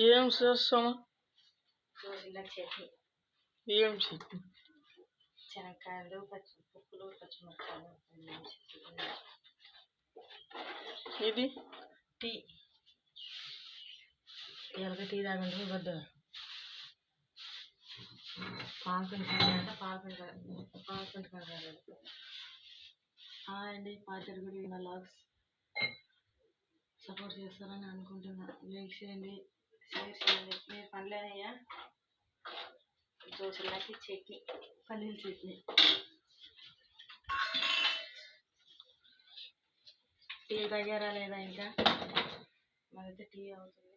ఏం చేస్తాము? దోశలకు చట్నీ, ఏం చట్నీ? శనక్కాయలు, పప్పులు, పచ్చిమిరపకాయలు. ఇది టీ. ఇవాళ టీ తాగండి వద్దు. పాలపిండి కలగాలి. హాయ్ అండి, పాతరుగుడి లాగ్స్ సపోర్ట్ చేస్తారని అనుకుంటున్నా. లైక్ చేయండి, షేర్ చేయండి. మీరు పనులేనయ్యా? దోశలకి చట్నీ, పల్లీల చట్నీ. టీ తాగారా లేదా? ఇంకా మరైతే టీ అవుతుంది.